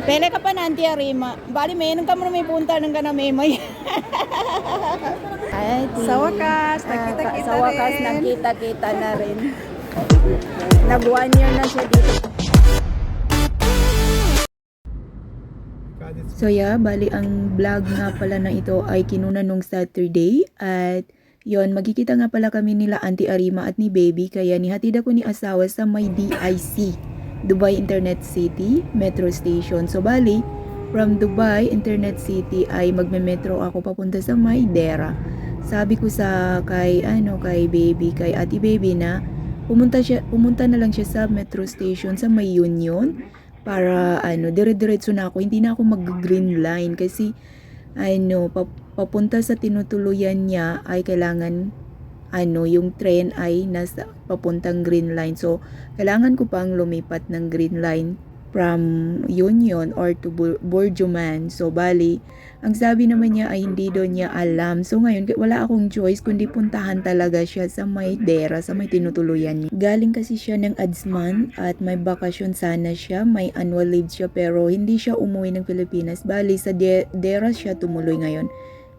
Pele ka pa na, Auntie Arima. Bali, meron ka mo na may punta ng kanamemay. Ay, Sa wakas, nakita-kita sa wakas, rin. nakita-kita na rin. Nag 1 year na siya dito. So yeah, bali ang vlog nga pala na ito ay kinuna nung Saturday. At yon, magkikita nga pala kami nila Auntie Arima at ni Baby. Kaya nihatid ako ni asawa sa may DIC, Dubai Internet City Metro Station. So bali, from Dubai Internet City ay magme-metro ako papunta sa may Dera. Sabi ko kay Baby, kay Ate Baby na pumunta na lang siya sa metro station sa may Union para dire-diretso na ako, hindi na ako mag-green line kasi papunta sa tinutuluyan niya ay kailangan yung train ay nasa papuntang green line. So kailangan ko pang lumipat ng green line from Union or to Burjuman. So bali, ang sabi naman niya ay hindi doon niya alam. So ngayon, wala akong choice kundi puntahan talaga siya sa may Dera, sa may tinutuluyan niya. Galing kasi siya ng Adsman at may bakasyon sana siya, may annual leave siya pero hindi siya umuwi ng Pilipinas. Bali, sa Dera siya tumuloy ngayon.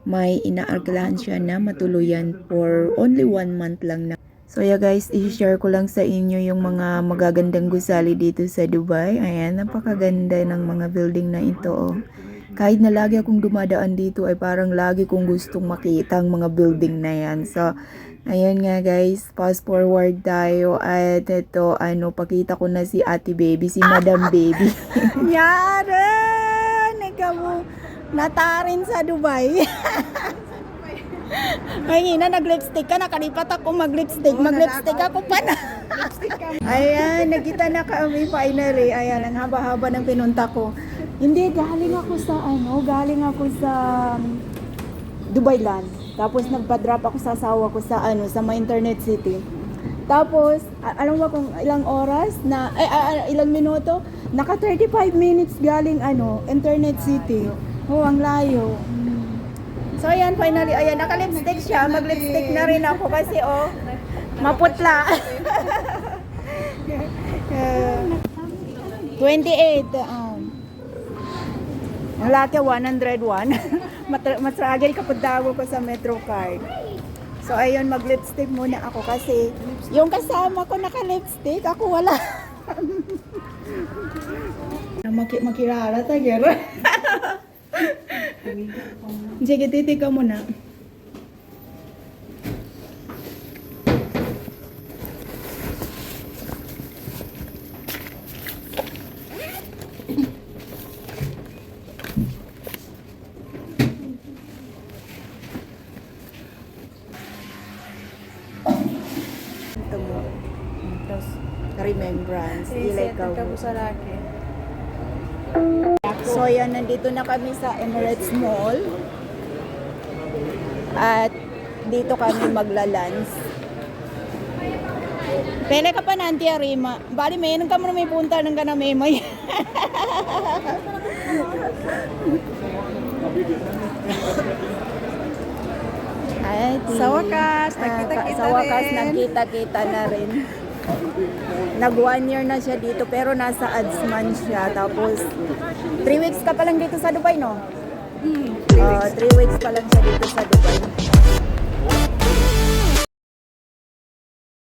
May inaarkalahan siya na matuluyan for only 1 month lang na. So yeah guys, i-share ko lang sa inyo yung mga magagandang gusali dito sa Dubai. Ayan, napakaganda ng mga building na ito. Oh. Kahit na lagi akong dumadaan dito ay parang lagi kong gustong makita ang mga building na yan. So, ayun nga guys, fast forward tayo. At ito, pakita ko na si Ate Baby, si Madam Baby. Yaran! Ikaw mo, natarin sa Dubai. Ay, nag-lipstick ka, nakalipat ako mag-lipstick. Mag-lipstick ako pa na. Ayan, nakita na kami finally. Ayan, ang haba-haba ng pinunta ko. Hindi, galing ako sa Dubai Land. Tapos nagpa-drop ako sa asawa ko sa may Internet City. Tapos, alam mo kung ilang oras na, ilang minuto? Naka 35 minutes galing Internet City. Oh, ang layo. So ayan, finally, ayan, naka-lipstick siya. Mag-lipstick na rin ako kasi maputla. 28. Ang laki, 101. Matragay kapag dago ko sa Metrocard. So ayun, mag-lipstick muna ako kasi yung kasama ko naka-lipstick, ako wala. Makilala tayo. Sige, titi ka muna. Ito mo. Tapos, remembrance. Ilay ka mo. sa laki. So yan, nandito na kami sa Emirates Mall. At dito kami magla-lunch. Pele ka pa na, Auntie Arima. Bali, meron ka mo na may punta ng kanamemay. Ay, Sa wakas, nakita-kita sa wakas, rin. nakita-kita na rin. Nag 1 year na siya dito pero nasa Adsman siya. Tapos 3 weeks ka pa lang dito sa Dubai, no? 3 weeks pa lang siya dito sa Dubai.